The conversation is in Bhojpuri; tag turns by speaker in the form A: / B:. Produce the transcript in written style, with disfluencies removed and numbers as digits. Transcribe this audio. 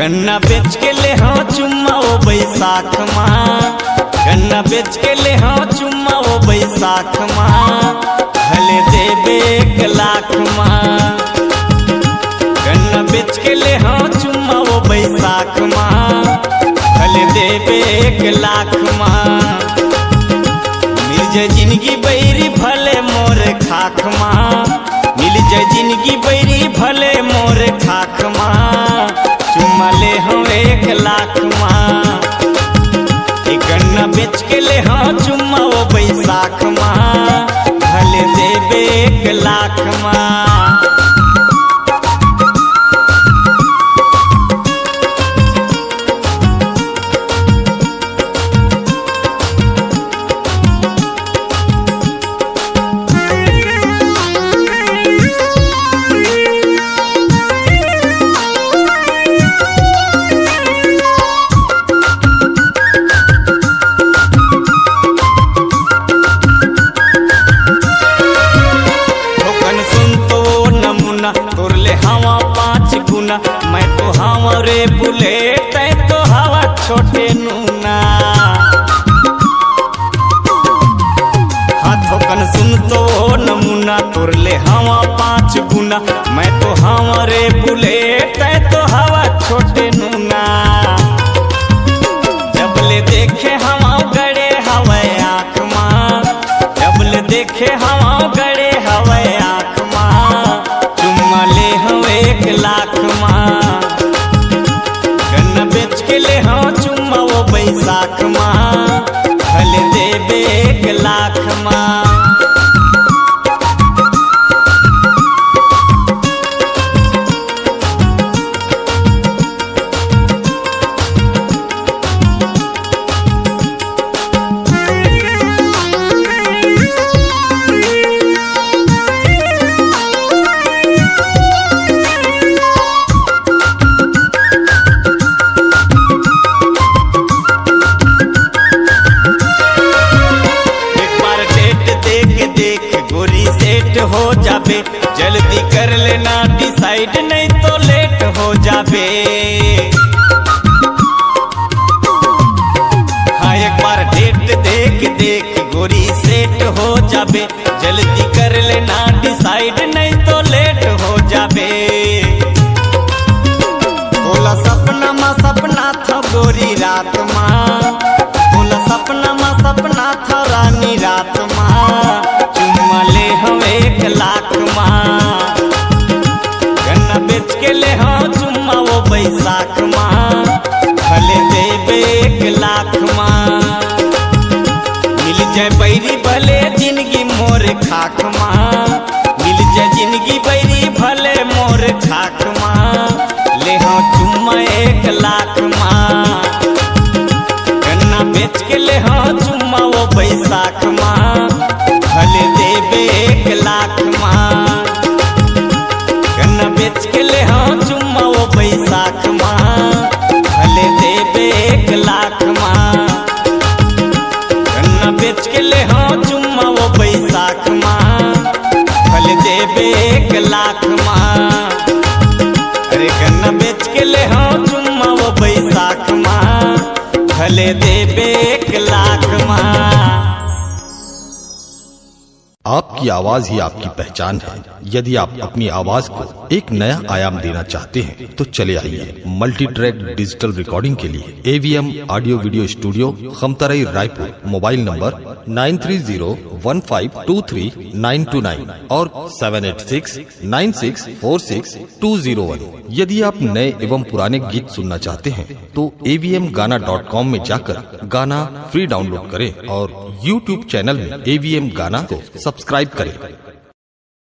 A: गन्ना बेच के ले हाँ चुम्मा वो बैसाख माँ, गन्ना बेच के ले हाँ चुम्मा वो बैसाख माँ, भले देबे 1 लाख माँ। गन्ना बेच के ले हाँ चुम्मा वो बैसाख माँ, भले देबे 1 लाख माँ। मिल जाए जिंदगी बैरी भले मोर खाख माँ, मिल जाए जिंदगी बैरी भले मोर खाख माँ, चुम्मा ले हम 1 लाख माँ। गन्ना बेच के ले हाँ चुम्मा वो बैसाख माँ, भले देबे 1 लाख माँ। मैं तो हवा रे बुलेट तो हवा छोटे नूना, हाथों कन सुन तो नमूना तोर ले हवा 5 गुना। मैं तो हवा रे बुलेट तो हवा छोटे नूना, जब ले देखे हवा गड़े हवा आँख माँ, जब ले देखे हवा गड़े हवा आँख माँ, चुम्मा ले हम 1 लाख माँ। गन्ना बेच के ले हाँ चुम्मा वो बैसाख माँ, भले देबे 1 लाख माँ। हो जाबे जल्दी कर लेना डिसाइड नहीं तो लेट हो जाबे। हाँ एक बार डेट देख गोरी सेट हो जाबे, जल्दी कर लेना डिसाइड नहीं तो लेट हो जाबे। बोला सपना था गोरी रात माँ, बोला सपना था रानी रात माँ, चुम्मा ले हम 1 लाख माँ। गन्ना बेच के ले हाँ चुम्मा वो बैसाख माँ, भले देबे 1 लाख माँ। मिल जाए बैरी भले जिंदगी मोर खाक माँ, मिल जाए जिंदगी बैरी भले मोर खाक माँ, ले हाँ चुम्मा 1 लाख माँ। गन्ना बेच के ले हाँ चुम्मा वो बैसाख माँ, भले देबे 1 लाख माँ। गन्ना बेच के ले हाँ चुम्मा वो बैसाख माँ, भले देबे 1 लाख माँ। गन्ना बेच के ले हाँ चुम्मा वो बैसाख माँ, भले देबे 1 लाख माँ। अरे गन्ना बेच के ले हाँ चुम्मा वो बैसाख माँ, भले देबे 1 लाख माँ।
B: आपकी आवाज ही आपकी पहचान है। यदि आप अपनी आवाज को एक नया आयाम देना चाहते हैं तो चले आइए मल्टी ट्रैक डिजिटल रिकॉर्डिंग के लिए AVM audio video studio Khamtarai Raipur. Mobile number 9301523929 और 7869646201। यदि आप नए एवं पुराने गीत सुनना चाहते हैं तो avmgana.com में जाकर गाना फ्री डाउनलोड करें और YouTube चैनल में AVM गाना को सब्सक्राइब करें।